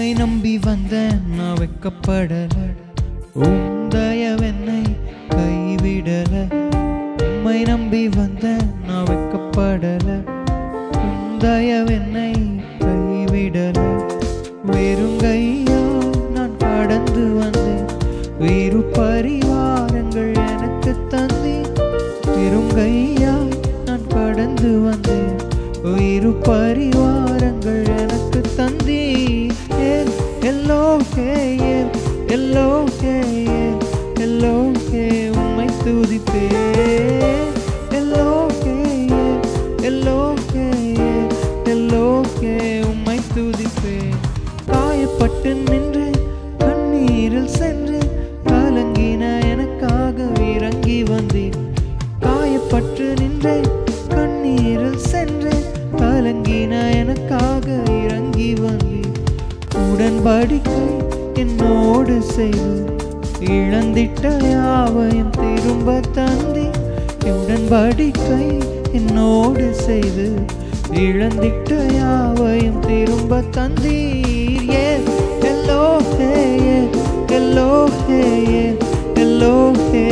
உம்மை நம்பி வந்தேன் நான் வெட்கப்படல, தயவென்னை கைவிடல. உம்மை நம்பி வந்தேன் நான் வெட்கப்படல, தயவென்னை கைவிடல. வெறுங்கையா நான் கடந்து வந்தேன், வேறு பரிவாரங்கள் எனக்கு தந்தேன். வெறுங்கையா நான் கடந்து வந்தேன், வேறு பரிவாரங்கள் எனக்கு தந்தேன். எல்லோகே எல்லோகே எல்லோகே உம்மை துதிப்பேன். எல்லோகே எல்லோகே எல்லோகே உம்மை துதிப்பேன். காயப்பட்டு நின்று கண்ணீரில் சென்று கலங்கின எனக்காக இறங்கி வந்தேன். காயப்பட்டு நின்று கண்ணீரில் சென்று கலங்கின எனக்காக இறங்கி வந்தேன். உடன்படிக்கை என்னோடு செய்து இழந்திட்ட யாவையும் திரும்ப தந்தேன். உடன்படிக்கை என்னோடு செய்து இழந்திட்ட யாவையும் திரும்ப தந்தீர். எல்லோகே எல்லோகே எல்லோகே